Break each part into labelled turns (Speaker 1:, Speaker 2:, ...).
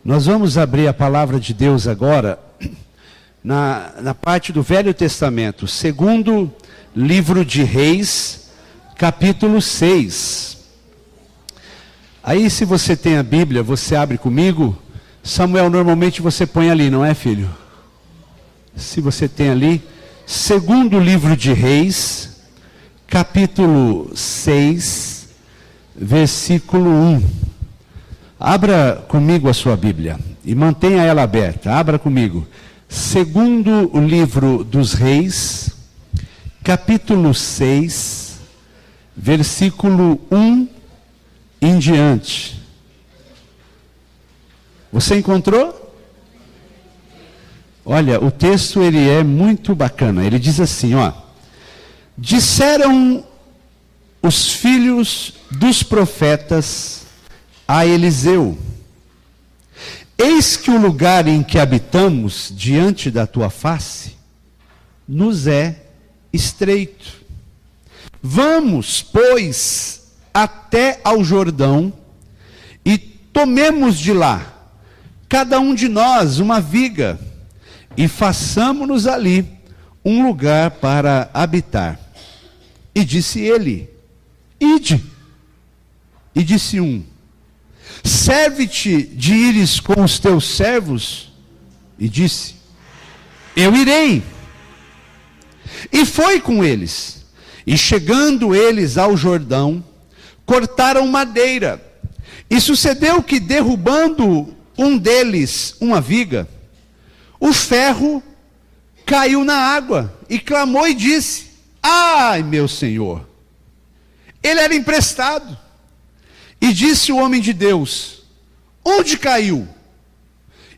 Speaker 1: Nós vamos abrir a palavra de Deus agora na parte do Velho Testamento, segundo livro de Reis, capítulo 6. Aí, se você tem a Bíblia, você abre comigo. Samuel, normalmente você põe ali, não é, filho? Se você tem ali, segundo livro de Reis, capítulo 6, versículo 1. Abra comigo a sua Bíblia e mantenha ela aberta. Abra comigo. Segundo o livro dos Reis, capítulo 6, versículo 1 em diante. Você encontrou? Olha, o texto ele é muito bacana. Ele diz assim, ó: disseram os filhos dos profetas a Eliseu: eis que o lugar em que habitamos diante da tua face nos é estreito. Vamos, pois, até ao Jordão e tomemos de lá, cada um de nós, uma viga, e façamos-nos ali um lugar para habitar. E disse ele: ide. E disse um: serve-te de ires com os teus servos? E disse: eu irei. E foi com eles. E chegando eles ao Jordão, cortaram madeira. E sucedeu que, derrubando um deles uma viga, o ferro caiu na água, e clamou e disse: ai, meu senhor! Ele era emprestado. E disse o homem de Deus: onde caiu?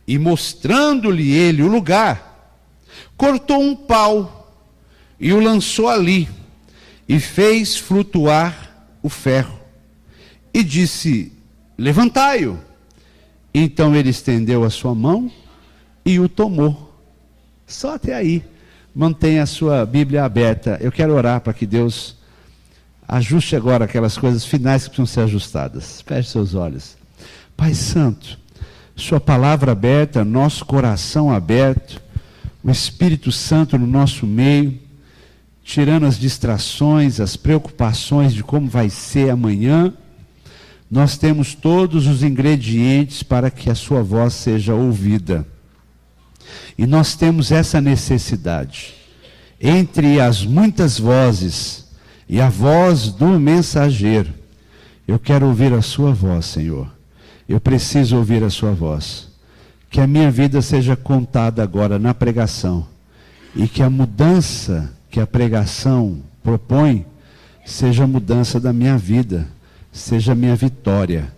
Speaker 1: E mostrando-lhe ele o lugar, cortou um pau e o lançou ali, e fez flutuar o ferro. E disse: levantai-o. Então ele estendeu a sua mão e o tomou. Só até aí. Mantenha a sua Bíblia aberta. Eu quero orar para que Deus ajuste agora aquelas coisas finais que precisam ser ajustadas. Feche seus olhos. Pai Santo, sua palavra aberta, nosso coração aberto, o Espírito Santo no nosso meio, tirando as distrações, as preocupações de como vai ser amanhã. Nós temos todos os ingredientes para que a sua voz seja ouvida. E nós temos essa necessidade. Entre as muitas vozes e a voz do mensageiro, eu quero ouvir a sua voz, Senhor. Eu preciso ouvir a sua voz. Que a minha vida seja contada agora na pregação. E que a mudança que a pregação propõe seja a mudança da minha vida, seja a minha vitória.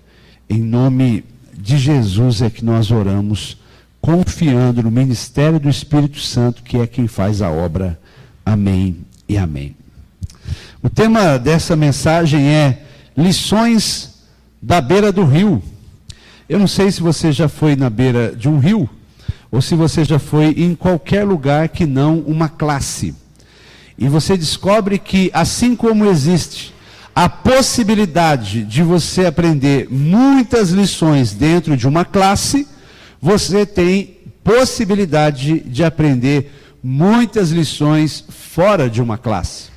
Speaker 1: Em nome de Jesus é que nós oramos, confiando no ministério do Espírito Santo, que é quem faz a obra. Amém e amém. O tema dessa mensagem é lições da beira do rio. Eu não sei se você já foi na beira de um rio, ou se você já foi em qualquer lugar que não uma classe. E você descobre que, assim como existe a possibilidade de você aprender muitas lições dentro de uma classe, você tem possibilidade de aprender muitas lições fora de uma classe.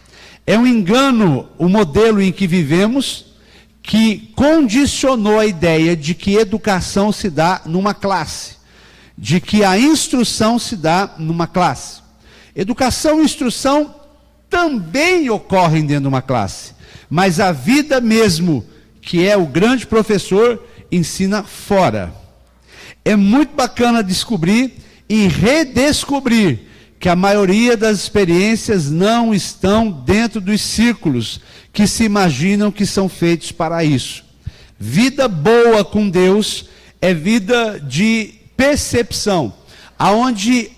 Speaker 1: É um engano o modelo em que vivemos, que condicionou a ideia de que educação se dá numa classe, de que a instrução se dá numa classe. Educação e instrução também ocorrem dentro de uma classe, mas a vida mesmo, que é o grande professor, ensina fora. É muito bacana descobrir e redescobrir que a maioria das experiências não estão dentro dos círculos que se imaginam que são feitos para isso. Vida boa com Deus é vida de percepção, aonde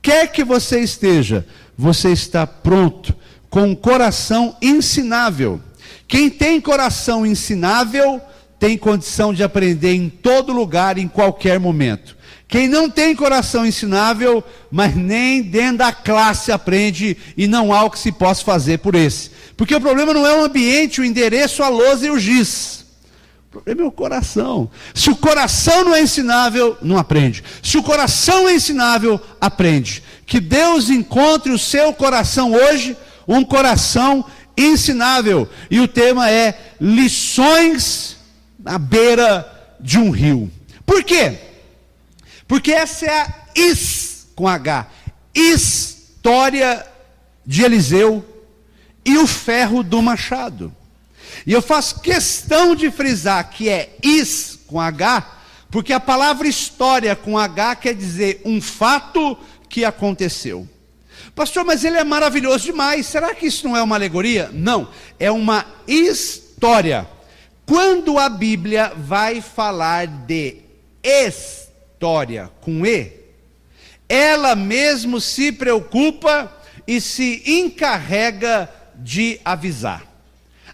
Speaker 1: quer que você esteja, você está pronto, com um coração ensinável. Quem tem coração ensinável, tem condição de aprender em todo lugar, em qualquer momento. Quem não tem coração ensinável, mas nem dentro da classe aprende, e não há o que se possa fazer por esse. Porque o problema não é o ambiente, o endereço, a lousa e o giz. O problema é o coração. Se o coração não é ensinável, não aprende. Se o coração é ensinável, aprende. Que Deus encontre o seu coração hoje, um coração ensinável. E o tema é lições à beira de um rio. Por quê? Porque essa é a com H, história de Eliseu e o ferro do machado. E eu faço questão de frisar que é com H, porque a palavra história com H quer dizer um fato que aconteceu. Pastor, mas ele é maravilhoso demais, será que isso não é uma alegoria? Não, é uma história. Quando a Bíblia vai falar de história com E, ela mesmo se preocupa e se encarrega de avisar.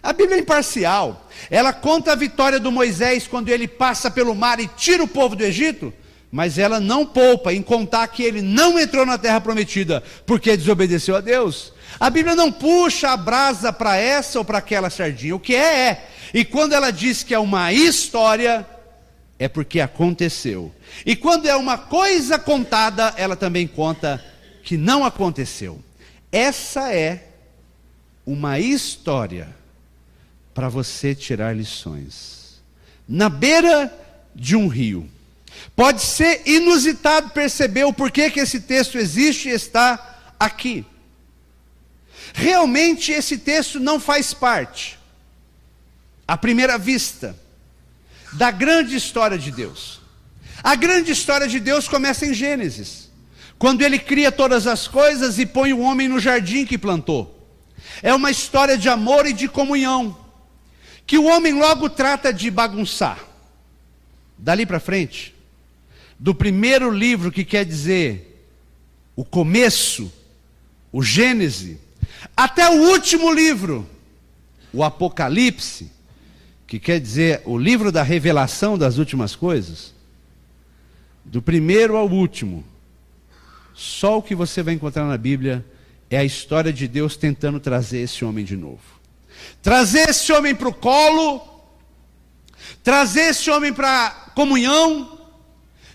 Speaker 1: A Bíblia é imparcial. Ela conta a vitória do Moisés quando ele passa pelo mar e tira o povo do Egito, mas ela não poupa em contar que ele não entrou na terra prometida porque desobedeceu a Deus. A Bíblia não puxa a brasa para essa ou para aquela sardinha. O que é. E quando ela diz que é uma história, é porque aconteceu. E quando é uma coisa contada, ela também conta que não aconteceu. Essa é uma história para você tirar lições. Na beira de um rio. Pode ser inusitado perceber o porquê que esse texto existe e está aqui. Realmente esse texto não faz parte, à primeira vista, da grande história de Deus. A grande história de Deus começa em Gênesis, quando ele cria todas as coisas e põe o homem no jardim que plantou. É uma história de amor e de comunhão, que o homem logo trata de bagunçar. Dali para frente, do primeiro livro, que quer dizer o começo, o Gênesis, até o último livro, o Apocalipse, que quer dizer o livro da revelação das últimas coisas, do primeiro ao último, só o que você vai encontrar na Bíblia é a história de Deus tentando trazer esse homem de novo. Trazer esse homem para o colo, trazer esse homem para a comunhão,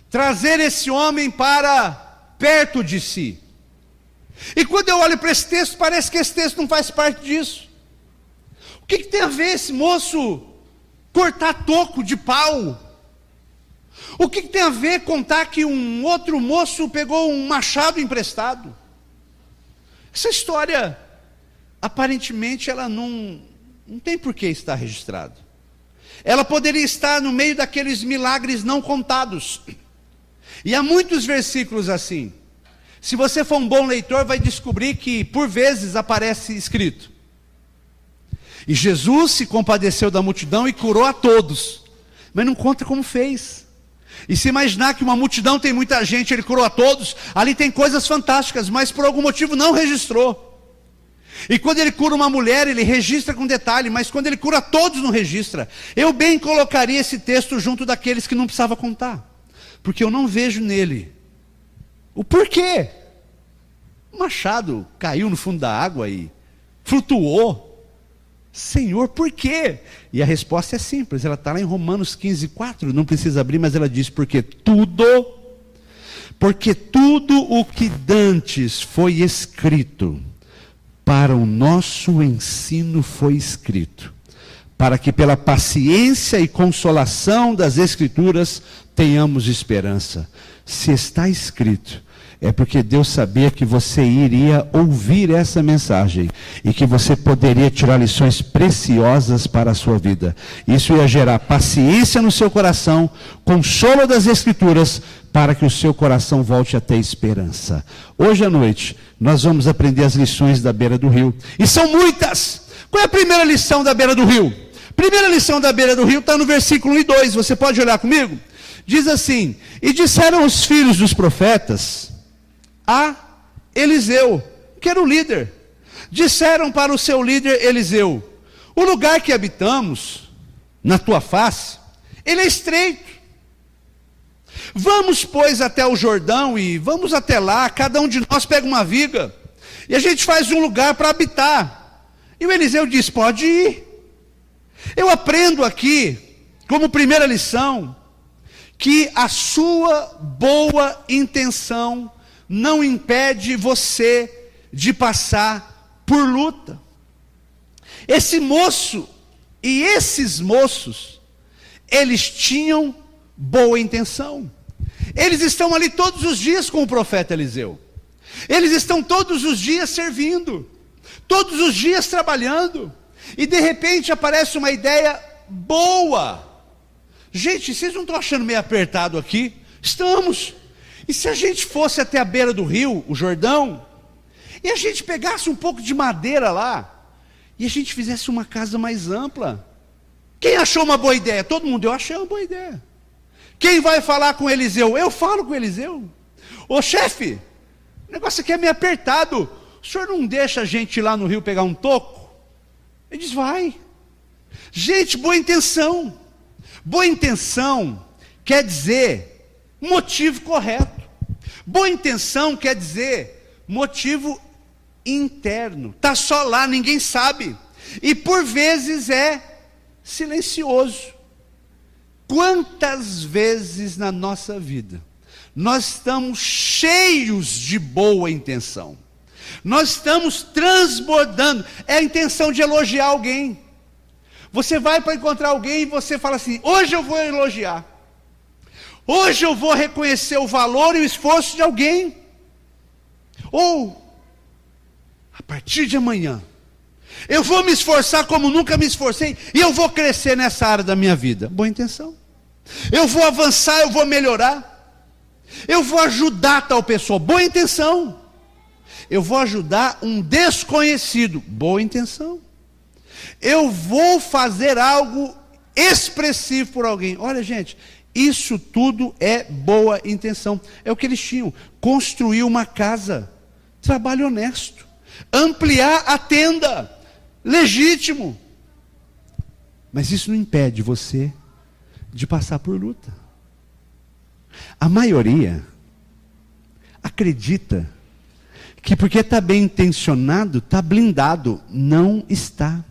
Speaker 1: trazer esse homem para perto de si. E quando eu olho para esse texto, parece que esse texto não faz parte disso. O que tem a ver esse moço cortar toco de pau? O que tem a ver contar que um outro moço pegou um machado emprestado? Essa história, aparentemente, ela não tem por que estar registrada. Ela poderia estar no meio daqueles milagres não contados. E há muitos versículos assim. Se você for um bom leitor, vai descobrir que, por vezes, aparece escrito: e Jesus se compadeceu da multidão e curou a todos. Mas não conta como fez. E se imaginar que uma multidão tem muita gente, ele curou a todos, ali tem coisas fantásticas, mas por algum motivo não registrou. E quando ele cura uma mulher, ele registra com detalhe, mas quando ele cura todos, não registra. Eu bem colocaria esse texto junto daqueles que não precisava contar, porque eu não vejo nele o porquê. O machado caiu no fundo da água e flutuou. Senhor, por quê? E a resposta é simples, ela está lá em Romanos 15:4, não precisa abrir, mas ela diz: porque tudo o que dantes foi escrito, para o nosso ensino foi escrito, para que pela paciência e consolação das Escrituras tenhamos esperança. Se está escrito, é porque Deus sabia que você iria ouvir essa mensagem e que você poderia tirar lições preciosas para a sua vida. Isso ia gerar paciência no seu coração, consolo das Escrituras, para que o seu coração volte a ter esperança. Hoje à noite, nós vamos aprender as lições da beira do rio. E são muitas! Qual é a primeira lição da beira do rio? Primeira lição da beira do rio está no versículo 1 e 2, você pode olhar comigo? Diz assim: e disseram os filhos dos profetas a Eliseu, que era o líder, disseram para o seu líder Eliseu: o lugar que habitamos, na tua face, ele é estreito. Vamos, pois, até o Jordão e vamos até lá, cada um de nós pega uma viga, e a gente faz um lugar para habitar. E o Eliseu diz: pode ir. Eu aprendo aqui como primeira lição, que a sua boa intenção não impede você de passar por luta. Esse moço e esses moços, eles tinham boa intenção. Eles estão ali todos os dias com o profeta Eliseu. Eles estão todos os dias servindo, todos os dias trabalhando, e de repente aparece uma ideia boa. Gente, vocês não estão achando meio apertado aqui? Estamos. E se a gente fosse até a beira do rio, o Jordão, e a gente pegasse um pouco de madeira lá, e a gente fizesse uma casa mais ampla? Quem achou uma boa ideia? Todo mundo, eu achei uma boa ideia. Quem vai falar com Eliseu? Eu falo com Eliseu. Ô chefe, o negócio aqui é meio apertado, o senhor não deixa a gente ir lá no rio pegar um toco? Ele diz, vai. Gente, boa intenção. Boa intenção quer dizer motivo correto. Boa intenção quer dizer motivo interno. Está só lá, ninguém sabe. E por vezes é silencioso. Quantas vezes na nossa vida nós estamos cheios de boa intenção, nós estamos transbordando, é a intenção de elogiar alguém. Você vai para encontrar alguém e você fala assim, hoje eu vou elogiar, hoje eu vou reconhecer o valor e o esforço de alguém, ou a partir de amanhã eu vou me esforçar como nunca me esforcei, e eu vou crescer nessa área da minha vida. Boa intenção. Eu vou avançar, eu vou melhorar, eu vou ajudar tal pessoa. Boa intenção. Eu vou ajudar um desconhecido. Boa intenção. Eu vou fazer algo expressivo por alguém. Olha, gente, isso tudo é boa intenção. É o que eles tinham. Construir uma casa, trabalho honesto, ampliar a tenda, legítimo. Mas isso não impede você de passar por luta. A maioria acredita que porque está bem intencionado, está blindado. Não está.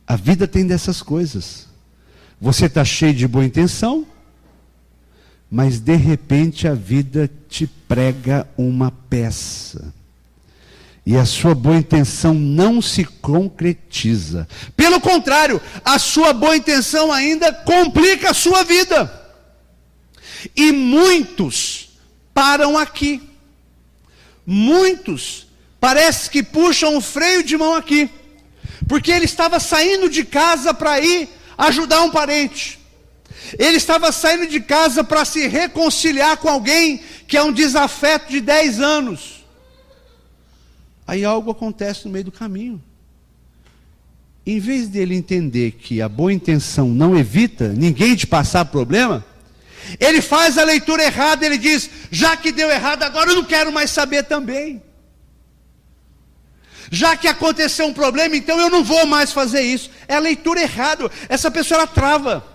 Speaker 1: A vida tem dessas coisas. Você está cheio de boa intenção, mas de repente a vida te prega uma peça. E a sua boa intenção não se concretiza. Pelo contrário, a sua boa intenção ainda complica a sua vida. E muitos param aqui. Muitos parece que puxam o freio de mão aqui. Porque ele estava saindo de casa para ir ajudar um parente. Ele estava saindo de casa para se reconciliar com alguém que é um desafeto de 10 anos. Aí algo acontece no meio do caminho. Em vez dele entender que a boa intenção não evita ninguém de passar problema, ele faz a leitura errada, ele diz, já que deu errado, agora eu não quero mais saber também. Já que aconteceu um problema, então eu não vou mais fazer isso. É a leitura errada. Essa pessoa ela trava.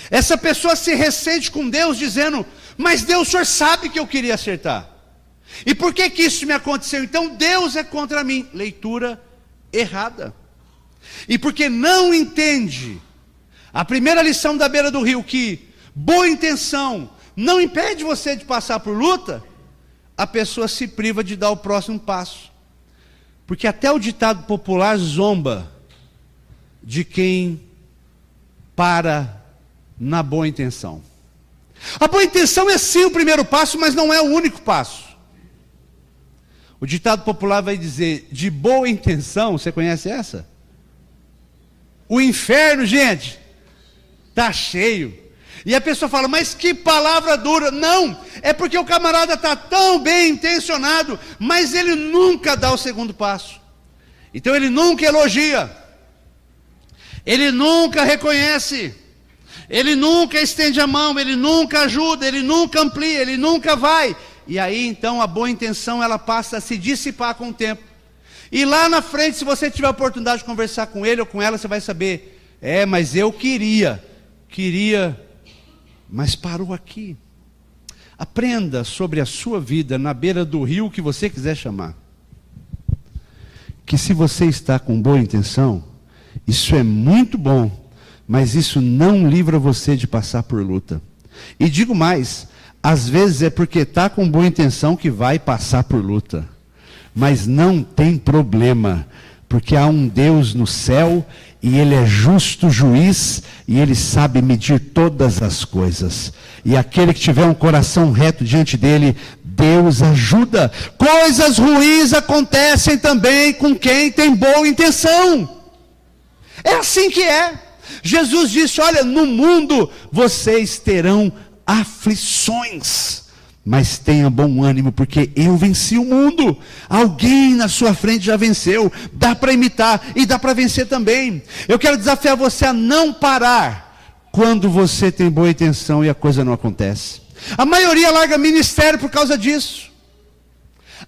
Speaker 1: Essa pessoa se ressente com Deus, dizendo, mas Deus, o Senhor sabe que eu queria acertar. E por que que isso me aconteceu? Então Deus é contra mim. Leitura errada. E porque não entende a primeira lição da beira do rio, que boa intenção não impede você de passar por luta, a pessoa se priva de dar o próximo passo. Porque até o ditado popular zomba de quem para na boa intenção. A boa intenção é sim o primeiro passo, mas não é o único passo. O ditado popular vai dizer, de boa intenção, você conhece essa? O inferno, gente, está cheio. E a pessoa fala, mas que palavra dura. Não, é porque o camarada está tão bem intencionado, mas ele nunca dá o segundo passo. Então ele nunca elogia, ele nunca reconhece, ele nunca estende a mão, ele nunca ajuda, ele nunca amplia, ele nunca vai. E aí então a boa intenção ela passa a se dissipar com o tempo. E lá na frente, se você tiver a oportunidade de conversar com ele ou com ela, você vai saber, mas eu queria, mas parou aqui. Aprenda sobre a sua vida na beira do rio que você quiser chamar. Que se você está com boa intenção, isso é muito bom, mas isso não livra você de passar por luta. E digo mais, às vezes é porque está com boa intenção que vai passar por luta. Mas não tem problema, porque há um Deus no céu, e Ele é justo juiz, e Ele sabe medir todas as coisas. E aquele que tiver um coração reto diante dEle, Deus ajuda. Coisas ruins acontecem também com quem tem boa intenção. É assim que é. Jesus disse, olha, no mundo vocês terão aflições, mas tenha bom ânimo, porque eu venci o mundo. Alguém na sua frente já venceu. Dá para imitar e dá para vencer também. Eu quero desafiar você a não parar quando você tem boa intenção e a coisa não acontece. A maioria larga ministério por causa disso.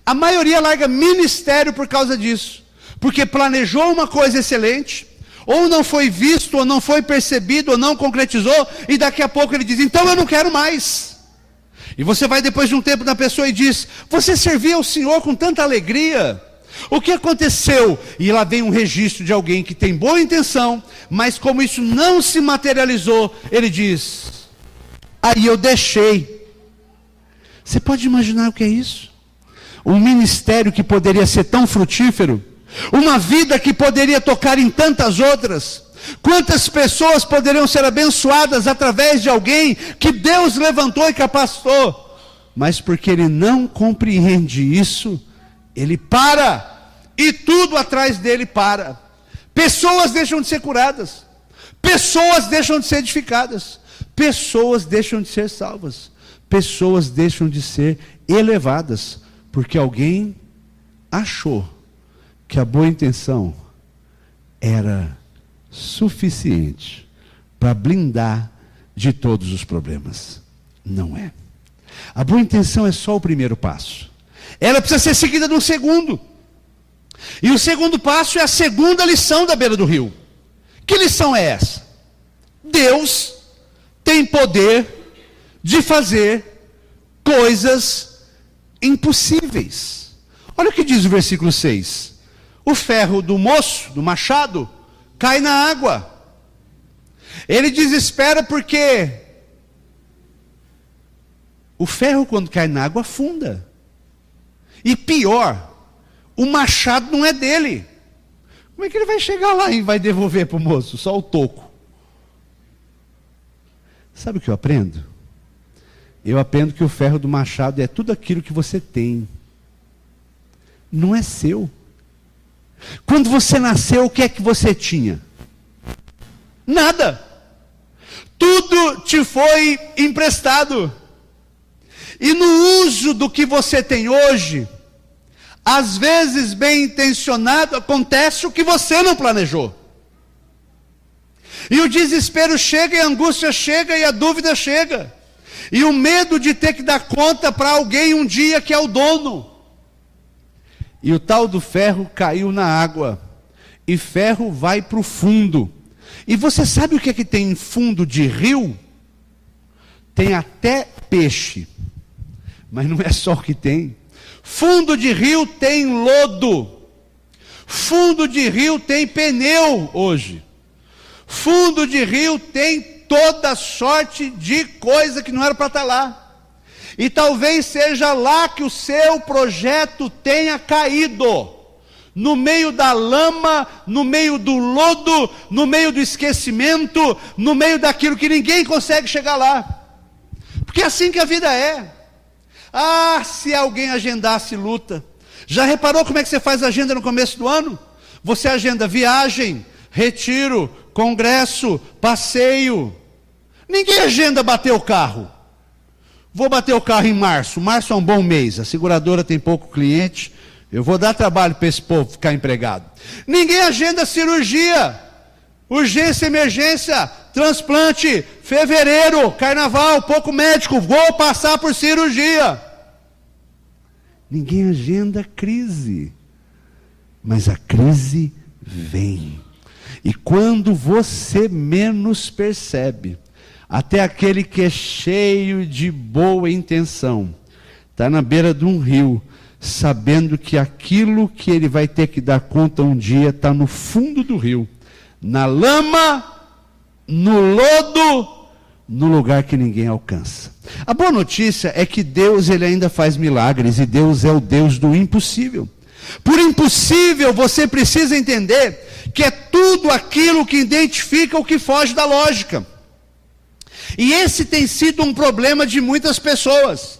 Speaker 1: A maioria larga ministério por causa disso, porque planejou uma coisa excelente, ou não foi visto, ou não foi percebido, ou não concretizou, e daqui a pouco ele diz, então eu não quero mais. E você vai depois de um tempo na pessoa e diz, você servia ao Senhor com tanta alegria, o que aconteceu? E lá vem um registro de alguém que tem boa intenção, mas como isso não se materializou, ele diz, aí eu deixei. Você pode imaginar o que é isso? Um ministério que poderia ser tão frutífero, uma vida que poderia tocar em tantas outras. Quantas pessoas poderiam ser abençoadas através de alguém que Deus levantou e capacitou? Mas porque ele não compreende isso, ele para, e tudo atrás dele para. Pessoas deixam de ser curadas, pessoas deixam de ser edificadas, pessoas deixam de ser salvas, pessoas deixam de ser elevadas, porque alguém achou que a boa intenção era suficiente para blindar de todos os problemas. Não é. A boa intenção é só o primeiro passo. Ela precisa ser seguida de um segundo. E o segundo passo é a segunda lição da beira do rio. Que lição é essa? Deus tem poder de fazer coisas impossíveis. Olha o que diz o versículo 6. O ferro do moço, do machado, cai na água. Ele desespera porque o ferro, quando cai na água, afunda. E pior, o machado não é dele. Como é que ele vai chegar lá e vai devolver para o moço? Só o toco. Sabe o que eu aprendo? Eu aprendo que o ferro do machado é tudo aquilo que você tem. Não é seu. Quando você nasceu, o que é que você tinha? Nada. Tudo te foi emprestado. E no uso do que você tem hoje, às vezes bem intencionado, acontece o que você não planejou. E o desespero chega, e a angústia chega, e a dúvida chega. E o medo de ter que dar conta para alguém um dia que é o dono. E o tal do ferro caiu na água. E ferro vai para o fundo. E você sabe o que é que tem em fundo de rio? Tem até peixe. Mas não é só o que tem. Fundo de rio tem lodo. Fundo de rio tem pneu hoje. Fundo de rio tem toda sorte de coisa que não era para estar lá. E talvez seja lá que o seu projeto tenha caído. No meio da lama, no meio do lodo, no meio do esquecimento, no meio daquilo que ninguém consegue chegar lá. Porque é assim que a vida é. Ah, se alguém agendasse luta. Já reparou como é que você faz agenda no começo do ano? Você agenda viagem, retiro, congresso, passeio. Ninguém agenda bater o carro. Vou bater o carro em março. Março é um bom mês. A seguradora tem pouco cliente. Eu vou dar trabalho para esse povo ficar empregado. Ninguém agenda cirurgia. Urgência, emergência, transplante, fevereiro, carnaval, pouco médico. Vou passar por cirurgia. Ninguém agenda crise. Mas a crise vem. E quando você menos percebe, até aquele que é cheio de boa intenção, está na beira de um rio, sabendo que aquilo que ele vai ter que dar conta um dia está no fundo do rio, na lama no lodo, no lugar que ninguém alcança. A boa notícia é que Deus, ele ainda faz milagres, e Deus é o Deus do impossível. Por impossível, você precisa entender que é tudo aquilo que identifica o que foge da lógica. E esse tem sido um problema de muitas pessoas.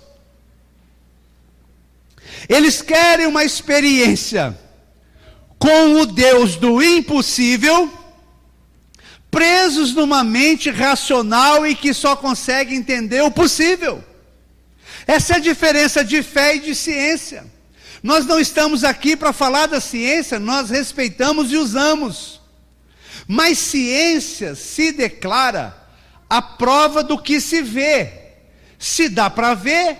Speaker 1: Eles querem uma experiência com o Deus do impossível, presos numa mente racional e que só consegue entender o possível. Essa é a diferença de fé e de ciência. Nós não estamos aqui para falar da ciência, nós respeitamos e usamos. Mas ciência se declara a prova do que se vê. Se dá para ver,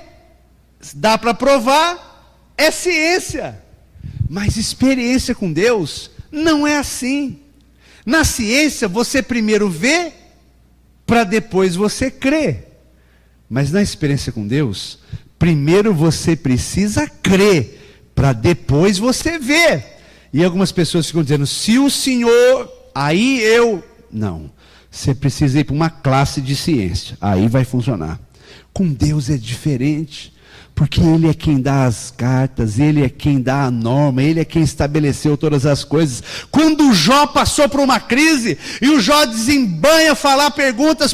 Speaker 1: dá para provar, é ciência. Mas experiência com Deus não é assim. Na ciência, você primeiro vê, para depois você crer. Mas na experiência com Deus, primeiro você precisa crer, para depois você ver. E algumas pessoas ficam dizendo, se o Senhor, aí eu... Não, você precisa ir para uma classe de ciência, aí vai funcionar. Com Deus é diferente. Porque Ele é quem dá as cartas, Ele é quem dá a norma, Ele é quem estabeleceu todas as coisas. Quando o Jó passou por uma crise, e o Jó desembanha falar perguntas,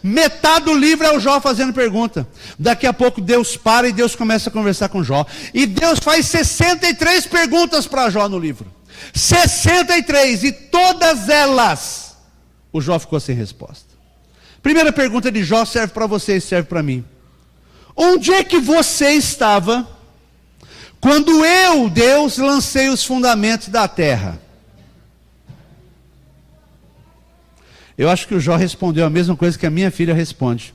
Speaker 1: metade do livro é o Jó fazendo pergunta. Daqui a pouco Deus para e Deus começa a conversar com Jó. E Deus faz 63 perguntas para Jó no livro. 63, e todas elas, o Jó ficou sem resposta. Primeira pergunta de Jó serve para você e serve para mim. Onde é que você estava quando eu, Deus, lancei os fundamentos da terra? Eu acho que o Jó respondeu a mesma coisa que a minha filha responde.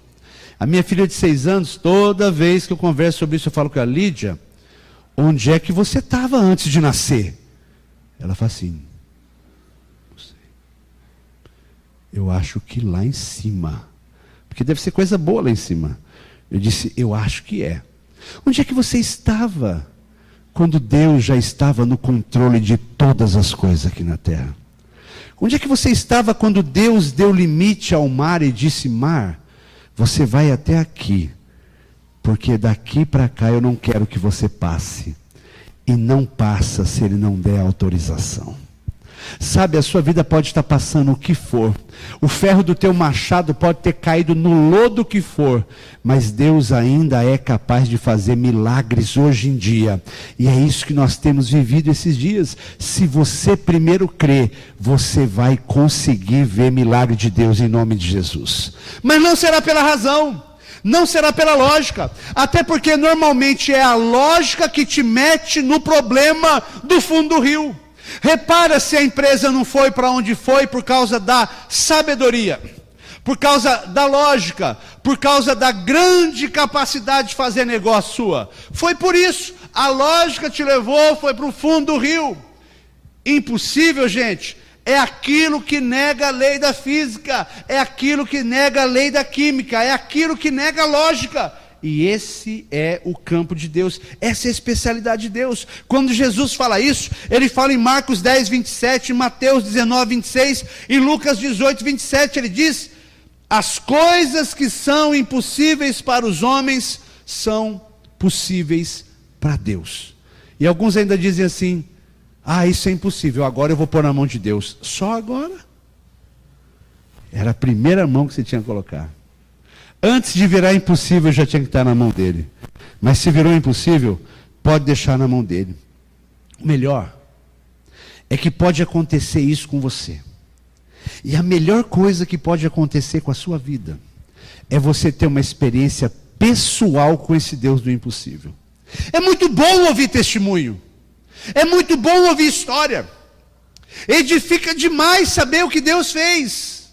Speaker 1: A minha filha de 6 anos, toda vez que eu converso sobre isso, eu falo com a Lídia, onde é que você estava antes de nascer? Ela fala assim, eu acho que lá em cima. Porque deve ser coisa boa lá em cima. Eu disse, eu acho que é. Onde é que você estava quando Deus já estava no controle de todas as coisas aqui na terra? Onde é que você estava quando Deus deu limite ao mar e disse, mar, você vai até aqui, porque daqui para cá eu não quero que você passe. E não passa se Ele não der autorização. Sabe, a sua vida pode estar passando o que for, o ferro do teu machado pode ter caído no lodo que for, mas Deus ainda é capaz de fazer milagres hoje em dia, e é isso que nós temos vivido esses dias. Se você primeiro crer, você vai conseguir ver milagre de Deus em nome de Jesus, mas não será pela razão, não será pela lógica, até porque normalmente é a lógica que te mete no problema do fundo do rio. Repara se a empresa não foi para onde foi por causa da sabedoria, por causa da lógica, por causa da grande capacidade de fazer negócio sua. Foi por isso, a lógica te levou, foi para o fundo do rio. Impossível, gente, é aquilo que nega a lei da física, é aquilo que nega a lei da química, é aquilo que nega a lógica. E esse é o campo de Deus, essa é a especialidade de Deus. Quando Jesus fala isso, Ele fala em Marcos 10, 27, Mateus 19, 26 e Lucas 18, 27, Ele diz, as coisas que são impossíveis para os homens, são possíveis para Deus. E alguns ainda dizem assim, isso é impossível, agora eu vou pôr na mão de Deus. Só agora? Era a primeira mão que você tinha que colocar. Antes de virar impossível, já tinha que estar na mão dele. Mas se virou impossível, pode deixar na mão dele. O melhor é que pode acontecer isso com você. E a melhor coisa que pode acontecer com a sua vida é você ter uma experiência pessoal com esse Deus do impossível. É muito bom ouvir testemunho. É muito bom ouvir história. Edifica demais saber o que Deus fez.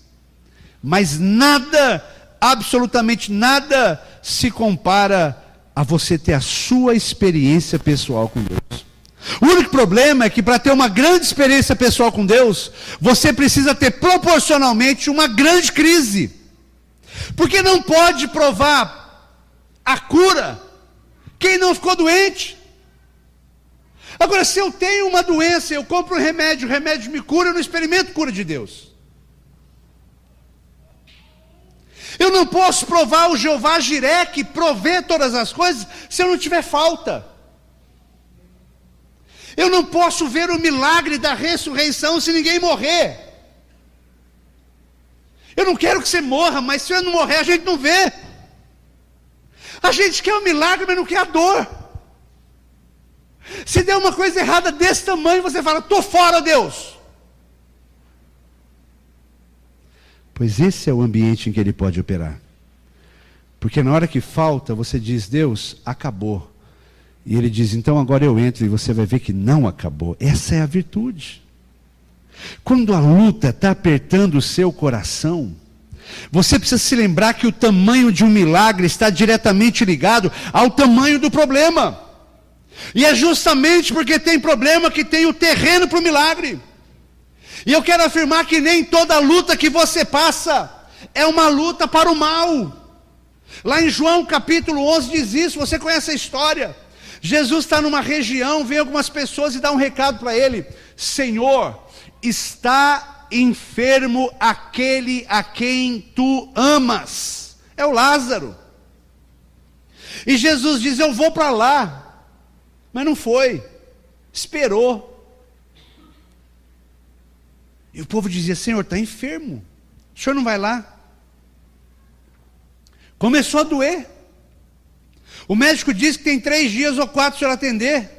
Speaker 1: Mas nada, absolutamente nada, se compara a você ter a sua experiência pessoal com Deus. O único problema é que para ter uma grande experiência pessoal com Deus, você precisa ter proporcionalmente uma grande crise. Porque não pode provar a cura quem não ficou doente. Agora, se eu tenho uma doença, eu compro um remédio, o remédio me cura, eu não experimento cura de Deus. Eu não posso provar o Jeová Jiré, que provê todas as coisas, se eu não tiver falta. Eu não posso ver o milagre da ressurreição se ninguém morrer. Eu não quero que você morra, mas se eu não morrer, a gente não vê. A gente quer o milagre, mas não quer a dor. Se der uma coisa errada desse tamanho, você fala, estou fora, Deus. Pois esse é o ambiente em que ele pode operar. Porque na hora que falta, você diz, Deus, acabou. E ele diz, então agora eu entro, e você vai ver que não acabou. Essa é a virtude. Quando a luta está apertando o seu coração, você precisa se lembrar que o tamanho de um milagre está diretamente ligado ao tamanho do problema. E é justamente porque tem problema que tem o terreno para o milagre. E eu quero afirmar que nem toda luta que você passa é uma luta para o mal. Lá em João capítulo 11 diz isso, você conhece a história. Jesus está numa região, vem algumas pessoas e dá um recado para ele. Senhor, está enfermo aquele a quem tu amas. É o Lázaro. E Jesus diz, eu vou para lá. Mas não foi, esperou. E o povo dizia, Senhor, está enfermo, o senhor não vai lá? Começou a doer. O médico disse que tem 3 dias ou 4 para o senhor atender.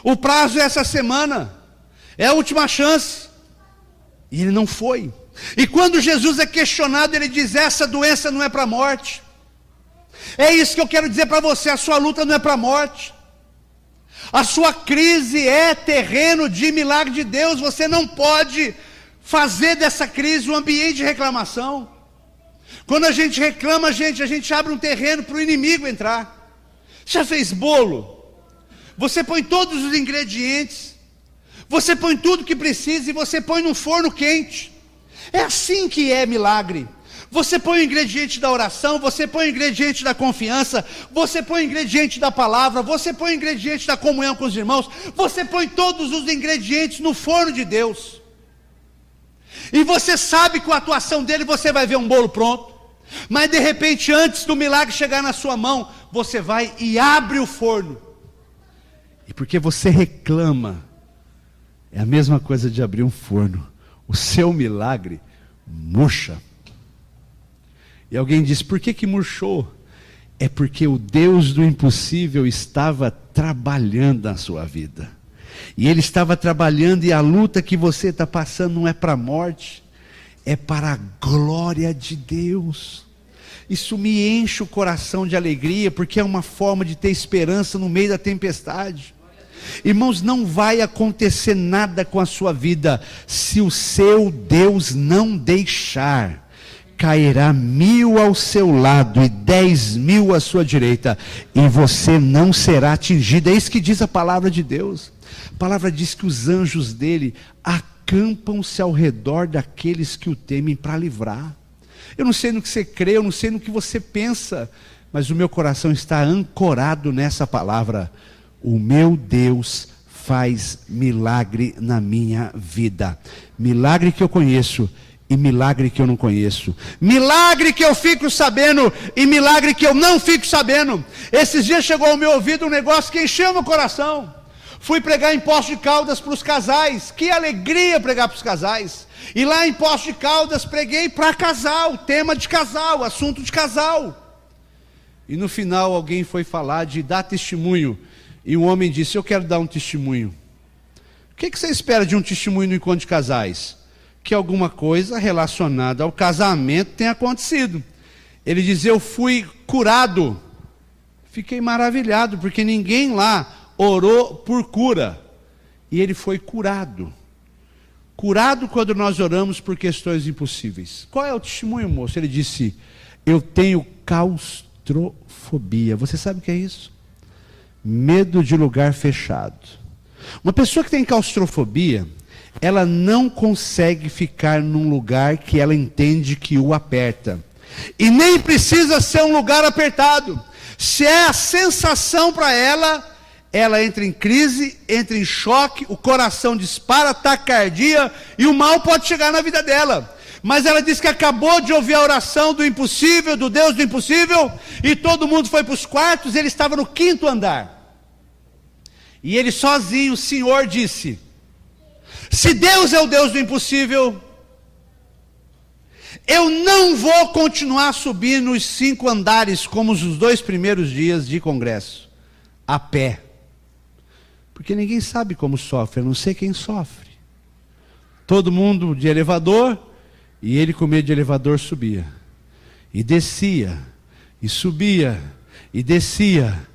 Speaker 1: O prazo é essa semana, é a última chance. E ele não foi. E quando Jesus é questionado, ele diz, essa doença não é para a morte. É isso que eu quero dizer para você, a sua luta não é para a morte. A sua crise é terreno de milagre de Deus. Você não pode fazer dessa crise um ambiente de reclamação. Quando a gente reclama, a gente abre um terreno para o inimigo entrar. Já fez bolo? Você põe todos os ingredientes, você põe tudo que precisa e você põe num forno quente. É assim que é milagre. Você põe o ingrediente da oração, você põe o ingrediente da confiança, você põe o ingrediente da palavra, você põe o ingrediente da comunhão com os irmãos, você põe todos os ingredientes no forno de Deus. E você sabe que com a atuação dele você vai ver um bolo pronto. Mas de repente, antes do milagre chegar na sua mão, você vai e abre o forno. E porque você reclama, é a mesma coisa de abrir um forno. O seu milagre murcha. E alguém diz, por que murchou? É porque o Deus do impossível estava trabalhando na sua vida. E Ele estava trabalhando, e a luta que você está passando não é para a morte, é para a glória de Deus. Isso me enche o coração de alegria, porque é uma forma de ter esperança no meio da tempestade. Irmãos, não vai acontecer nada com a sua vida, se o seu Deus não deixar. Cairá 1000 ao seu lado e 10.000 à sua direita, e você não será atingido. É isso que diz a palavra de Deus. A palavra diz que os anjos dele acampam-se ao redor daqueles que o temem para livrar. Eu não sei no que você crê, eu não sei no que você pensa, mas o meu coração está ancorado nessa palavra. O meu Deus faz milagre na minha vida. Milagre que eu conheço e milagre que eu não conheço. Milagre que eu fico sabendo e milagre que eu não fico sabendo. Esses dias chegou ao meu ouvido um negócio que encheu meu coração. Fui pregar em Poços de Caldas para os casais. Que alegria pregar para os casais. E lá em Poços de Caldas preguei para casal, tema de casal, assunto de casal. E no final alguém foi falar de dar testemunho. E um homem disse, eu quero dar um testemunho. O que você espera de um testemunho no encontro de casais? Que alguma coisa relacionada ao casamento tenha acontecido. Ele diz, eu fui curado. Fiquei maravilhado, porque ninguém lá orou por cura. E ele foi curado. Curado quando nós oramos por questões impossíveis. Qual é o testemunho, moço? Ele disse, eu tenho claustrofobia. Você sabe o que é isso? Medo de lugar fechado. Uma pessoa que tem claustrofobia, ela não consegue ficar num lugar que ela entende que o aperta. E nem precisa ser um lugar apertado. Se é a sensação para ela, ela entra em crise, entra em choque, o coração dispara, taquicardia, e o mal pode chegar na vida dela. Mas ela diz que acabou de ouvir a oração do impossível, do Deus do impossível, e todo mundo foi para os quartos, ele estava no 5º andar. E ele sozinho, o Senhor disse: se Deus é o Deus do impossível, eu não vou continuar subindo os 5 andares como os 2 primeiros dias de congresso, a pé. Porque ninguém sabe como sofre, a não ser quem sofre. Todo mundo de elevador, e ele com medo de elevador subia. E descia, e subia, e descia.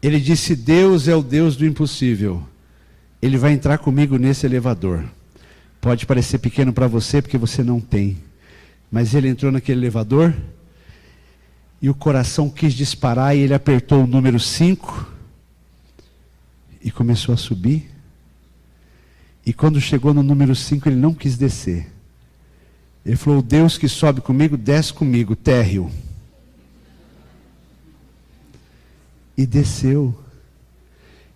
Speaker 1: Ele disse: Deus é o Deus do impossível. Ele vai entrar comigo nesse elevador. Pode parecer pequeno para você, porque você não tem. Mas ele entrou naquele elevador, e o coração quis disparar, e ele apertou o número 5, e começou a subir. E quando chegou no número 5, ele não quis descer. Ele falou: o Deus que sobe comigo, desce comigo, térreo. E desceu.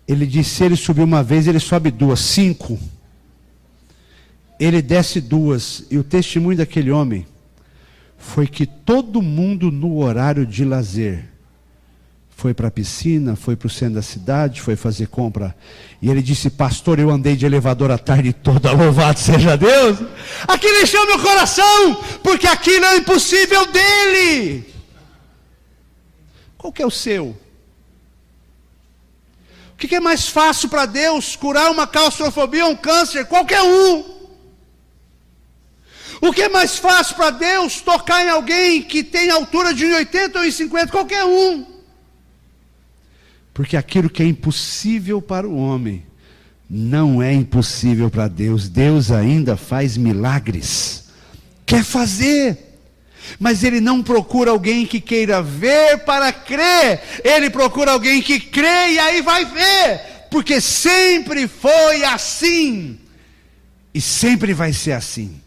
Speaker 1: Ele disse: se ele subir uma vez, ele sobe 2, 5. Ele desce 2. E o testemunho daquele homem foi que todo mundo no horário de lazer foi para a piscina, foi para o centro da cidade, foi fazer compra. E ele disse: pastor, eu andei de elevador a tarde toda, louvado seja Deus. Aquilo encheu meu coração, porque aquilo é impossível dele. Qual que é o seu? O que é mais fácil para Deus? Curar uma claustrofobia ou um câncer? Qualquer um. O que é mais fácil para Deus? Tocar em alguém que tem altura de 1,80 ou 1,50? Qualquer um. Porque aquilo que é impossível para o homem, não é impossível para Deus. Deus ainda faz milagres. Quer fazer. Mas ele não procura alguém que queira ver para crer. Ele procura alguém que crê e aí vai ver. Porque sempre foi assim. E sempre vai ser assim.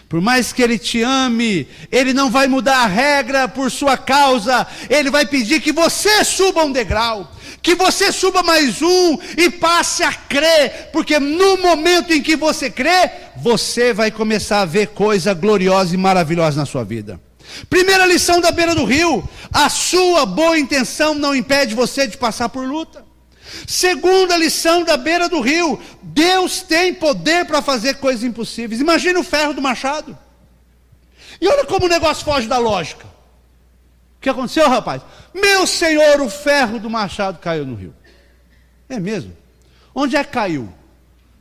Speaker 1: Por mais que ele te ame, ele não vai mudar a regra por sua causa. Ele vai pedir que você suba um degrau. Que você suba mais um e passe a crer. Porque no momento em que você crê, você vai começar a ver coisa gloriosa e maravilhosa na sua vida. Primeira lição da beira do rio: a sua boa intenção não impede você de passar por luta. Segunda lição da beira do rio: Deus tem poder para fazer coisas impossíveis. Imagina o ferro do machado. E olha como o negócio foge da lógica. O que aconteceu, rapaz? Meu Senhor, o ferro do machado caiu no rio. É mesmo? Onde é que caiu?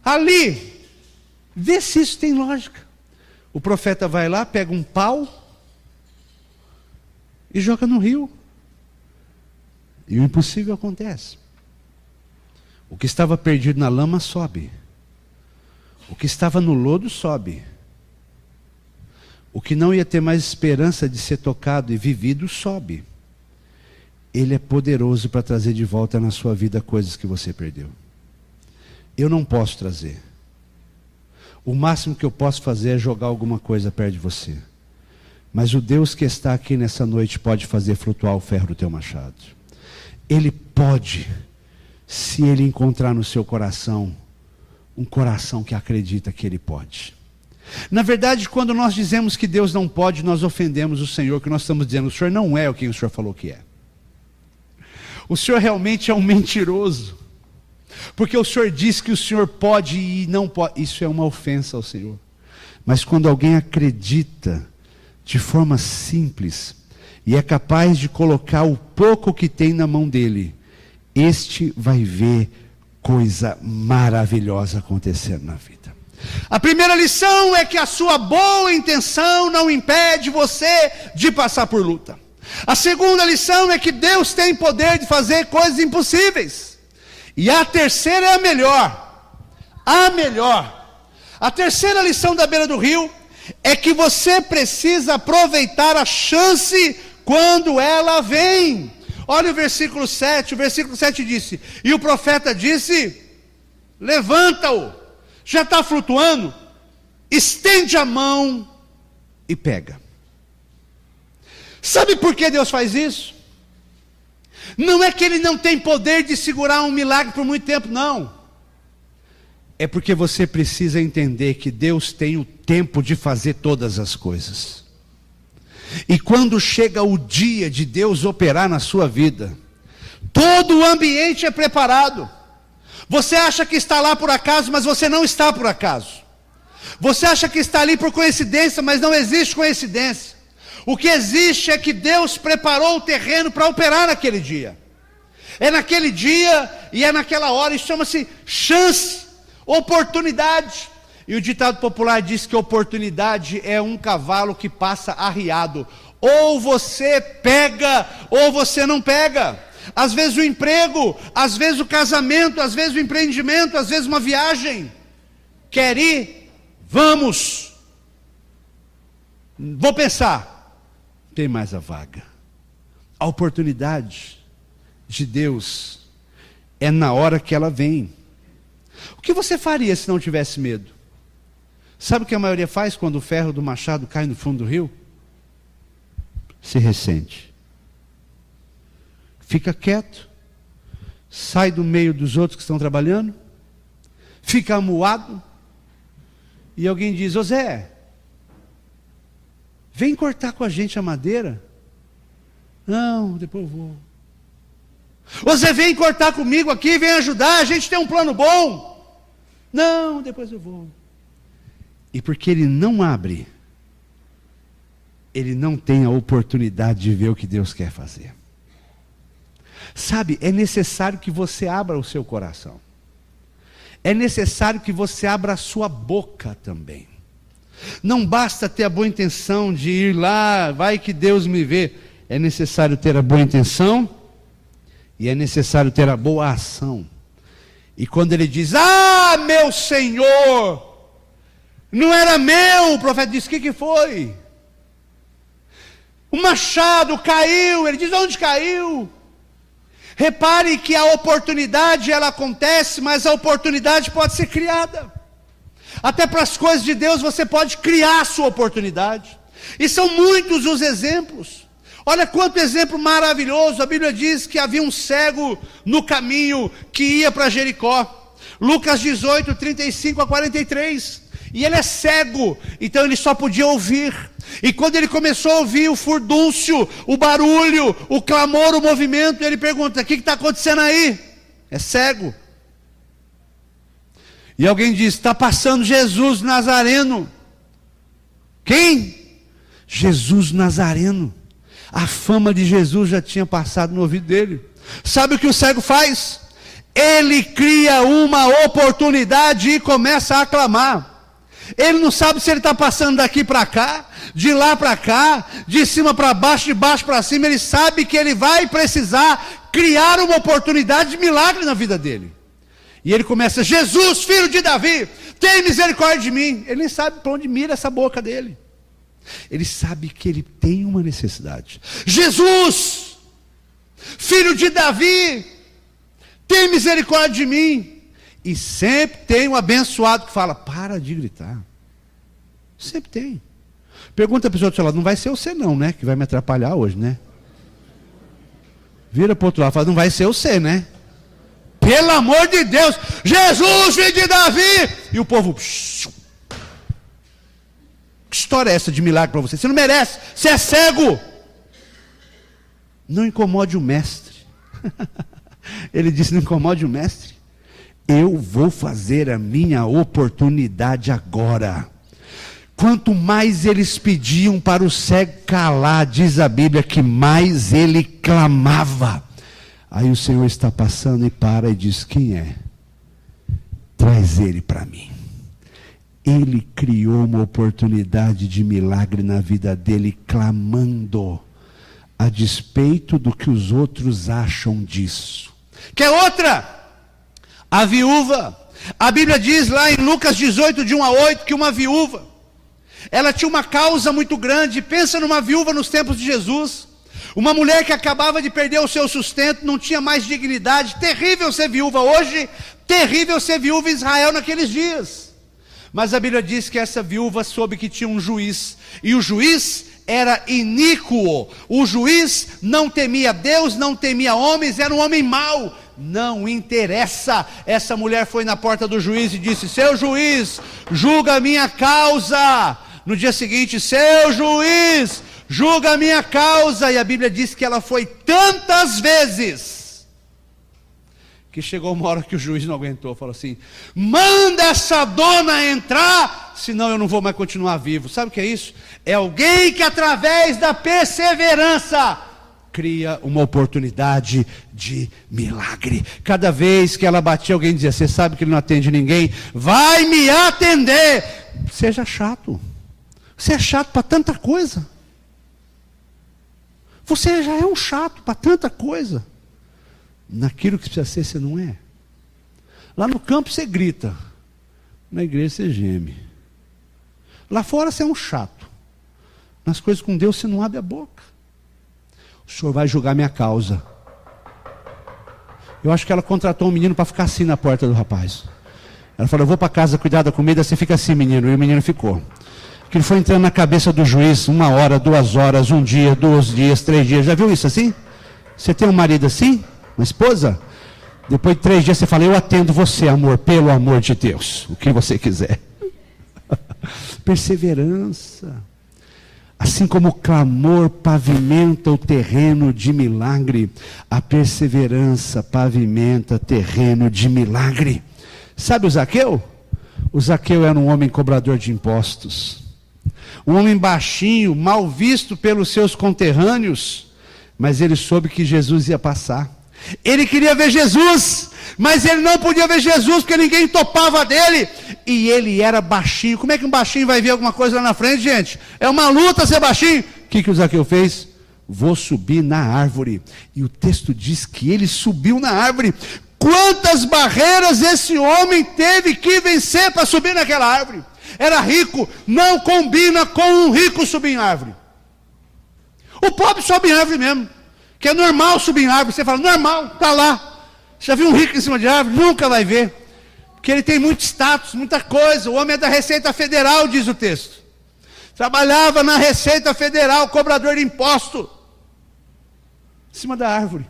Speaker 1: Ali. Vê se isso tem lógica. O profeta vai lá, pega um pau e joga no rio. E o impossível acontece. O que estava perdido na lama sobe. O que estava no lodo sobe. O que não ia ter mais esperança de ser tocado e vivido sobe. Ele é poderoso para trazer de volta na sua vida coisas que você perdeu. Eu não posso trazer. O máximo que eu posso fazer é jogar alguma coisa perto de você. Mas o Deus que está aqui nessa noite pode fazer flutuar o ferro do teu machado. Ele pode, se ele encontrar no seu coração um coração que acredita que ele pode. Na verdade, quando nós dizemos que Deus não pode, nós ofendemos o Senhor, que nós estamos dizendo: o Senhor não é o que o Senhor falou que é. O Senhor realmente é um mentiroso. Porque o Senhor diz que o Senhor pode e não pode. Isso é uma ofensa ao Senhor. Mas quando alguém acredita de forma simples e é capaz de colocar o pouco que tem na mão dele, este vai ver coisa maravilhosa acontecendo na vida. A primeira lição é que a sua boa intenção não impede você de passar por luta. A segunda lição é que Deus tem poder de fazer coisas impossíveis. E a terceira é a melhor. A melhor. A terceira lição da beira do rio é que você precisa aproveitar a chance quando ela vem. Olha o versículo 7. O versículo 7 disse: e o profeta disse: levanta-o, já está flutuando, estende a mão e pega. Sabe por que Deus faz isso? Não é que ele não tem poder de segurar um milagre por muito tempo, não. É porque você precisa entender que Deus tem o tempo de fazer todas as coisas. E quando chega o dia de Deus operar na sua vida, todo o ambiente é preparado. Você acha que está lá por acaso, mas você não está por acaso. Você acha que está ali por coincidência, mas não existe coincidência. O que existe é que Deus preparou o terreno para operar naquele dia. É naquele dia e é naquela hora. Isso chama-se chance, oportunidade. E o ditado popular diz que oportunidade é um cavalo que passa arriado. Ou você pega, ou você não pega. Às vezes o emprego, às vezes o casamento, às vezes o empreendimento, às vezes uma viagem. Quer ir? Vamos. Vou pensar. Tem mais a vaga. A oportunidade de Deus é na hora que ela vem. O que você faria se não tivesse medo? Sabe o que a maioria faz quando o ferro do machado cai no fundo do rio? Se ressente. Fica quieto. Sai do meio dos outros que estão trabalhando. Fica amuado. E alguém diz: ô Zé, vem cortar com a gente a madeira. Não, depois eu vou. Ô Zé, vem cortar comigo aqui, vem ajudar, a gente tem um plano bom. Não, depois eu vou. E porque ele não abre, ele não tem a oportunidade de ver o que Deus quer fazer. Sabe, é necessário que você abra o seu coração. É necessário que você abra a sua boca também. Não basta ter a boa intenção de ir lá, vai que Deus me vê. É necessário ter a boa intenção e é necessário ter a boa ação. E quando ele diz: ah, meu Senhor, não era meu, o profeta diz: o que foi? O machado caiu. Ele diz: onde caiu? Repare que a oportunidade ela acontece, mas a oportunidade pode ser criada. Até para as coisas de Deus você pode criar a sua oportunidade. E são muitos os exemplos. Olha quanto exemplo maravilhoso. A Bíblia diz que havia um cego no caminho que ia para Jericó. Lucas 18, 35 a 43. E ele é cego, então ele só podia ouvir. E quando ele começou a ouvir o furdúncio, o barulho, o clamor, o movimento, ele pergunta: o que está acontecendo aí? É cego. E alguém diz: está passando Jesus Nazareno. Quem? Jesus Nazareno. A fama de Jesus já tinha passado no ouvido dele. Sabe o que o cego faz? Ele cria uma oportunidade e começa a clamar. Ele não sabe se ele está passando daqui para cá, de lá para cá, de cima para baixo, de baixo para cima. Ele sabe que ele vai precisar criar uma oportunidade de milagre na vida dele. E ele começa: Jesus, filho de Davi, tem misericórdia de mim. Ele nem sabe para onde mira essa boca dele. Ele sabe que ele tem uma necessidade. Jesus, filho de Davi, tem misericórdia de mim. E sempre tem um abençoado que fala: para de gritar. Sempre tem. Pergunta para o outro lado: não vai ser você não, né? Que vai me atrapalhar hoje, né? Vira para o outro lado e fala: não vai ser você, né? Pelo amor de Deus, Jesus, filho de Davi. E o povo: que história é essa de milagre para você? Você não merece, você é cego. Não incomode o mestre. Ele disse: não incomode o mestre. Eu vou fazer a minha oportunidade agora. Quanto mais eles pediam para o cego calar, diz a Bíblia que mais ele clamava. Aí o Senhor está passando e para e diz: quem é? Traz ele para mim. Ele criou uma oportunidade de milagre na vida dele, clamando, a despeito do que os outros acham disso. Quer outra? A viúva. A Bíblia diz lá em Lucas 18, de 1 a 8, que uma viúva, ela tinha uma causa muito grande. Pensa numa viúva nos tempos de Jesus. Uma mulher que acabava de perder o seu sustento, não tinha mais dignidade. Terrível ser viúva hoje, terrível ser viúva em Israel naqueles dias. Mas a Bíblia diz que essa viúva soube que tinha um juiz, e o juiz era iníquo, o juiz não temia Deus, não temia homens, era um homem mau. Não interessa, essa mulher foi na porta do juiz e disse: seu juiz, julga a minha causa. No dia seguinte: seu juiz, julga a minha causa. E a Bíblia diz que ela foi tantas vezes, que chegou uma hora que o juiz não aguentou, falou assim: manda essa dona entrar, senão eu não vou mais continuar vivo. Sabe o que é isso? É alguém que através da perseverança cria uma oportunidade de milagre. Cada vez que ela batia, alguém dizia: você sabe que ele não atende ninguém, vai me atender. Seja chato, você é chato para tanta coisa, você já é um chato para tanta coisa. Naquilo que precisa ser, você não é. Lá no campo você grita, na igreja você geme. Lá fora você é um chato, nas coisas com Deus você não abre a boca. O senhor vai julgar minha causa. Eu acho que ela contratou um menino para ficar assim na porta do rapaz. Ela falou: eu vou para casa cuidar da comida, você fica assim, menino. E o menino ficou. Aquilo foi entrando na cabeça do juiz, 1 hora, 2 horas, 1 dia, 2 dias, 3 dias. Já viu isso assim? Você tem um marido assim? Uma esposa? Depois de 3 dias você fala: eu atendo você, amor, pelo amor de Deus, o que você quiser. Perseverança. Assim como o clamor pavimenta o terreno de milagre, a perseverança pavimenta terreno de milagre. Sabe o Zaqueu? O Zaqueu era um homem cobrador de impostos, um homem baixinho, mal visto pelos seus conterrâneos, mas ele soube que Jesus ia passar. Ele queria ver Jesus, mas ele não podia ver Jesus porque ninguém topava dele, e ele era baixinho. Como é que um baixinho vai ver alguma coisa lá na frente, gente? É uma luta ser baixinho. O que o Zaqueu fez? Vou subir na árvore. E o texto diz que ele subiu na árvore. Quantas barreiras esse homem teve que vencer para subir naquela árvore? Era rico, não combina com um rico subir em árvore. O pobre sobe em árvore mesmo, que é normal subir em árvore. Você fala: normal, está lá. Já viu um rico em cima de árvore? Nunca vai ver, porque ele tem muito status, muita coisa. O homem é da Receita Federal, diz o texto. Trabalhava na Receita Federal, cobrador de imposto, em cima da árvore.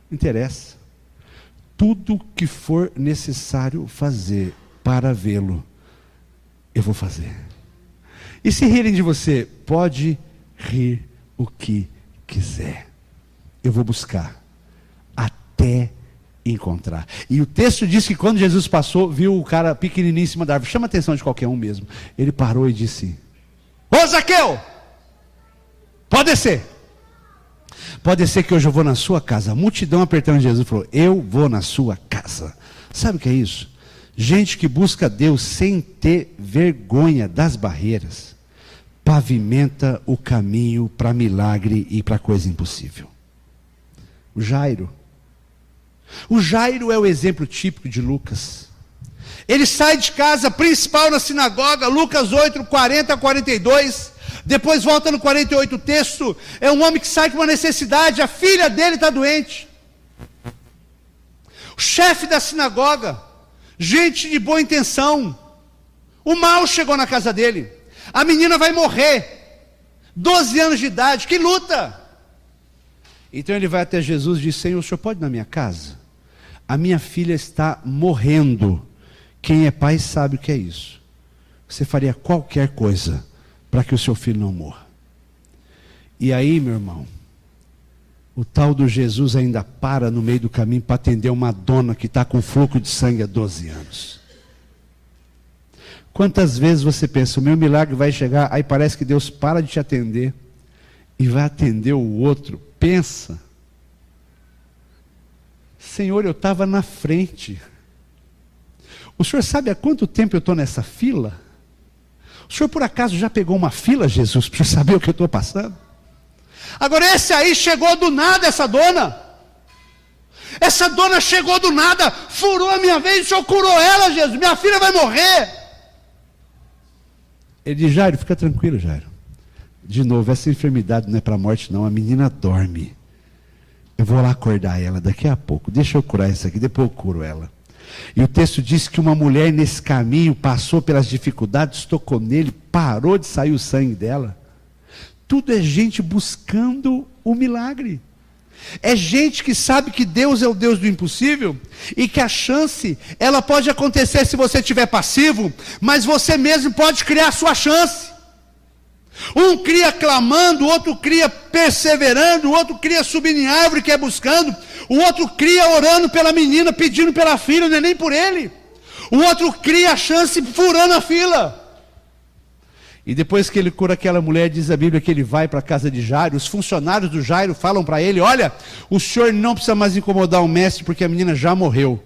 Speaker 1: Não interessa. Tudo que for necessário fazer para vê-lo, eu vou fazer. E se rirem de você, pode rir o que quiser. Eu vou buscar até encontrar. E o texto diz que quando Jesus passou, viu o cara pequenininho em cima da árvore. Chama a atenção de qualquer um mesmo. Ele parou e disse: ô Zaqueu, pode descer. Pode descer que hoje eu vou na sua casa. A multidão apertando Jesus falou: eu vou na sua casa. Sabe o que é isso? Gente que busca Deus sem ter vergonha das barreiras, pavimenta o caminho para milagre e para coisa impossível. O Jairo é o exemplo típico de Lucas. Ele sai de casa principal na sinagoga, Lucas 8, 40 a 42, depois volta no 48 o texto. É um homem que sai com uma necessidade, a filha dele está doente. O chefe da sinagoga, gente de boa intenção, o mal chegou na casa dele. A menina vai morrer, 12 anos de idade, que luta. Então ele vai até Jesus e diz: Senhor, o senhor pode ir na minha casa? A minha filha está morrendo. Quem é pai sabe o que é isso. Você faria qualquer coisa para que o seu filho não morra. E aí, meu irmão, o tal do Jesus ainda para no meio do caminho para atender uma dona que está com fluxo de sangue há 12 anos. Quantas vezes você pensa: o meu milagre vai chegar, aí parece que Deus para de te atender e vai atender o outro. Pensa: Senhor, eu estava na frente. O senhor sabe há quanto tempo eu estou nessa fila? O senhor por acaso já pegou uma fila, Jesus, para o senhor saber o que eu estou passando? Agora esse aí chegou do nada, essa dona. Essa dona chegou do nada, furou a minha vez, o senhor curou ela, Jesus, minha filha vai morrer. Ele diz: Jairo, fica tranquilo, Jairo. De novo, essa enfermidade não é para a morte não, a menina dorme. Eu vou lá acordar ela daqui a pouco, deixa eu curar isso aqui, depois eu curo ela. E o texto diz que uma mulher nesse caminho passou pelas dificuldades, tocou nele, parou de sair o sangue dela. Tudo é gente buscando o milagre. É gente que sabe que Deus é o Deus do impossível e que a chance, ela pode acontecer se você estiver passivo, mas você mesmo pode criar a sua chance. Um cria clamando, o outro cria perseverando, o outro cria subindo em árvore, que é buscando, o outro cria orando pela menina, pedindo pela filha, não é nem por ele. O outro cria a chance furando a fila. E depois que ele cura aquela mulher, diz a Bíblia que ele vai para a casa de Jairo. Os funcionários do Jairo falam para ele: olha, o senhor não precisa mais incomodar o mestre, porque a menina já morreu.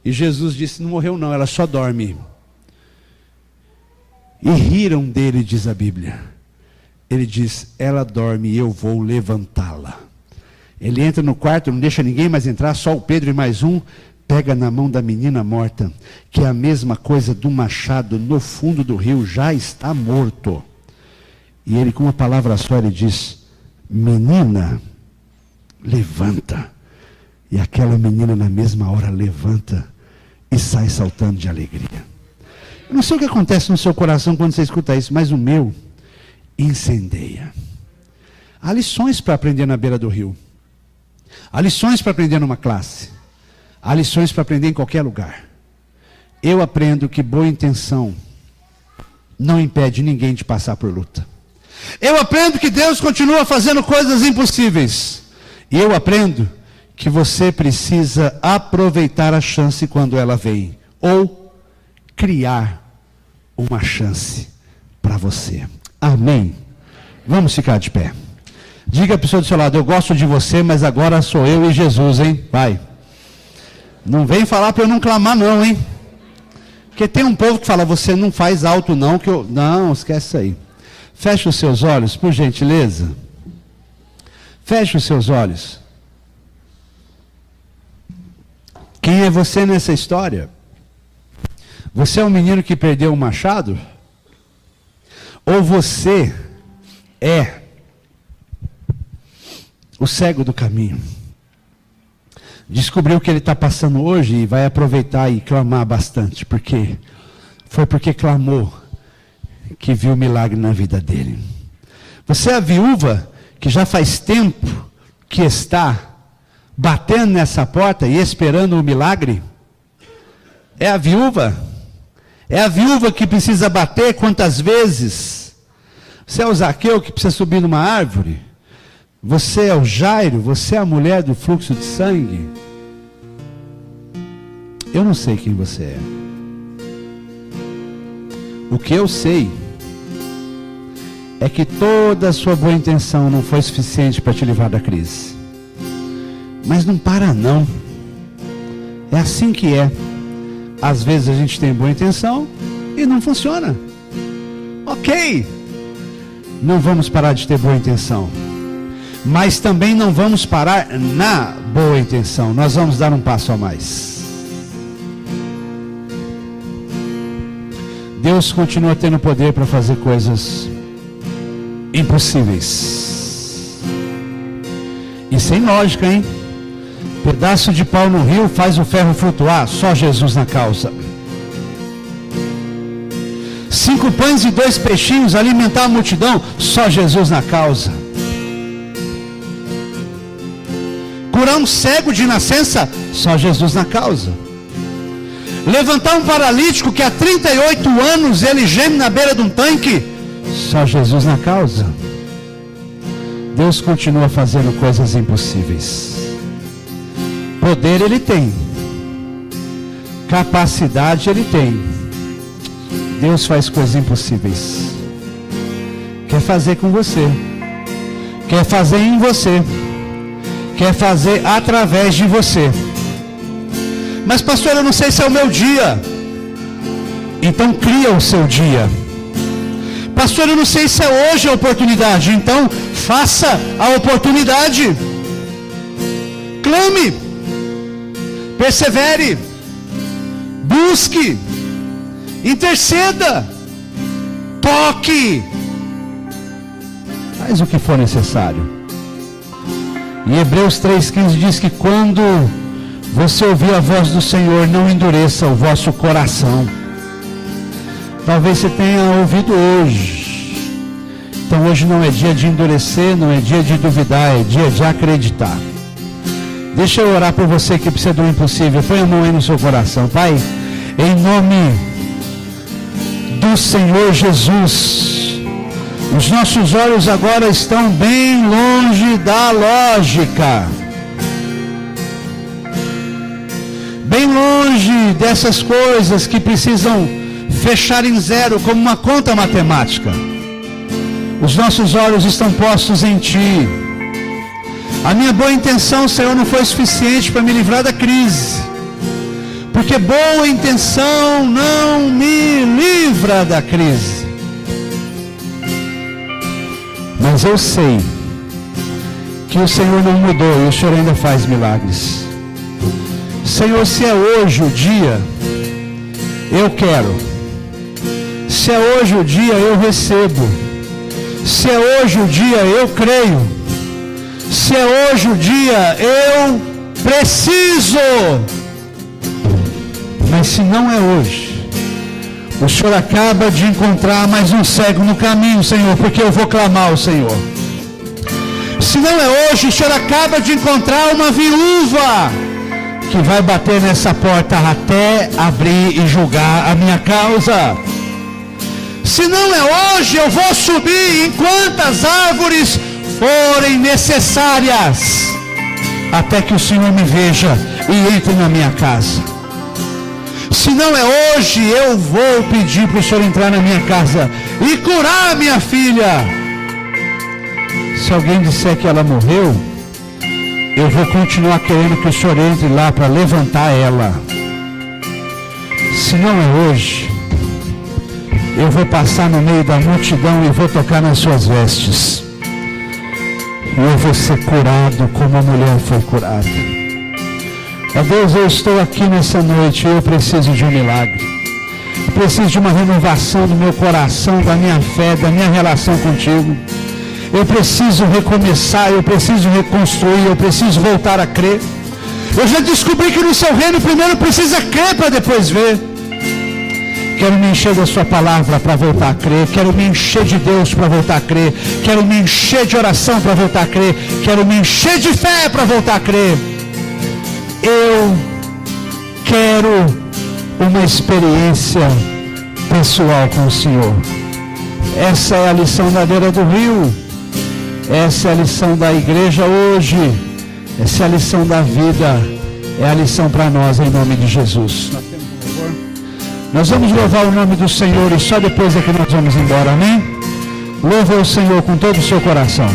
Speaker 1: E Jesus disse: não morreu não, ela só dorme. E riram dele, diz a Bíblia. Ele diz: ela dorme e eu vou levantá-la. Ele entra no quarto, não deixa ninguém mais entrar, só o Pedro e mais um. Pega na mão da menina morta, que é a mesma coisa do machado no fundo do rio, já está morto. E ele, com uma palavra só, ele diz: menina, levanta. E aquela menina na mesma hora levanta e sai saltando de alegria. Eu não sei o que acontece no seu coração quando você escuta isso, mas o meu incendeia. Há lições para aprender na beira do rio. Há lições para aprender numa classe. Há lições para aprender em qualquer lugar. Eu aprendo que boa intenção não impede ninguém de passar por luta. Eu aprendo que Deus continua fazendo coisas impossíveis. E eu aprendo que você precisa aproveitar a chance quando ela vem. Ou criar uma chance para você. Amém. Vamos ficar de pé. Diga a pessoa do seu lado: eu gosto de você, mas agora sou eu e Jesus, hein? Vai. Não vem falar para eu não clamar não, hein? Porque tem um povo que fala: você não faz alto não, que eu... Não, esquece isso aí. Feche os seus olhos, por gentileza. Feche os seus olhos. Quem é você nessa história? Você é um menino que perdeu o machado? Ou você é o cego do caminho? Descobriu o que ele está passando hoje e vai aproveitar e clamar bastante, porque foi porque clamou que viu o milagre na vida dele. Você é a viúva que já faz tempo que está batendo nessa porta e esperando o milagre? É a viúva? É a viúva que precisa bater quantas vezes? Você é o Zaqueu que precisa subir numa árvore? Você é o Jairo? Você é a mulher do fluxo de sangue? Eu não sei quem você é. O que eu sei é que toda a sua boa intenção não foi suficiente para te livrar da crise. Mas não para não. É assim que é. Às vezes a gente tem boa intenção e não funciona. Ok. Não vamos parar de ter boa intenção. Mas também não vamos parar na boa intenção. Nós vamos dar um passo a mais. Deus continua tendo poder para fazer coisas impossíveis. E sem lógica, hein? Pedaço de pau no rio faz o ferro flutuar, só Jesus na causa. 5 pães e 2 peixinhos alimentar a multidão, só Jesus na causa. Curar um cego de nascença, só Jesus na causa. Levantar um paralítico que há 38 anos ele geme na beira de um tanque, só Jesus na causa. Deus continua fazendo coisas impossíveis. Poder ele tem, capacidade ele tem. Deus faz coisas impossíveis. Quer fazer com você, quer fazer em você, quer fazer através de você. Mas pastor, eu não sei se é o meu dia. Então cria o seu dia. Pastor, eu não sei se é hoje a oportunidade. Então faça a oportunidade. Clame, persevere, busque, interceda, toque, faz o que for necessário. E Hebreus 3,15 diz que quando você ouviu a voz do Senhor, não endureça o vosso coração. Talvez você tenha ouvido hoje. Então hoje não é dia de endurecer, não é dia de duvidar, é dia de acreditar. Deixa eu orar por você que precisa do impossível. Põe a mão aí no seu coração. Pai, em nome do Senhor Jesus, os nossos olhos agora estão bem longe da lógica, bem longe dessas coisas que precisam fechar em zero como uma conta matemática. Os nossos olhos estão postos em Ti. A minha boa intenção, Senhor, não foi suficiente para me livrar da crise, porque boa intenção não me livra da crise. Mas eu sei que o Senhor não mudou e o Senhor ainda faz milagres. Senhor, se é hoje o dia, eu quero. Se é hoje o dia, eu recebo. Se é hoje o dia, eu creio. Se é hoje o dia, eu preciso. Mas se não é hoje, o Senhor acaba de encontrar mais um cego no caminho, Senhor, porque eu vou clamar ao Senhor. Se não é hoje, o Senhor acaba de encontrar uma viúva que vai bater nessa porta até abrir e julgar a minha causa. Se não é hoje, eu vou subir em quantas árvores forem necessárias, até que o Senhor me veja e entre na minha casa. Se não é hoje, eu vou pedir para o Senhor entrar na minha casa e curar a minha filha. Se alguém disser que ela morreu, eu vou continuar querendo que o Senhor entre lá para levantar ela. Se não é hoje, eu vou passar no meio da multidão e vou tocar nas suas vestes. E eu vou ser curado como a mulher foi curada. Ó Deus, eu estou aqui nessa noite e eu preciso de um milagre. Eu preciso de uma renovação do meu coração, da minha fé, da minha relação contigo. Eu preciso recomeçar, eu preciso reconstruir, eu preciso voltar a crer. Eu já descobri que no seu reino primeiro precisa crer para depois ver. Quero me encher da sua palavra para voltar a crer. Quero me encher de Deus para voltar a crer. Quero me encher de oração para voltar a crer. Quero me encher de fé para voltar a crer. Eu quero uma experiência pessoal com o Senhor. Essa é a lição da beira do rio. Essa é a lição da igreja hoje. Essa é a lição da vida. É a lição para nós em nome de Jesus. Nós vamos louvar o nome do Senhor e só depois é que nós vamos embora, amém? Louva o Senhor com todo o seu coração.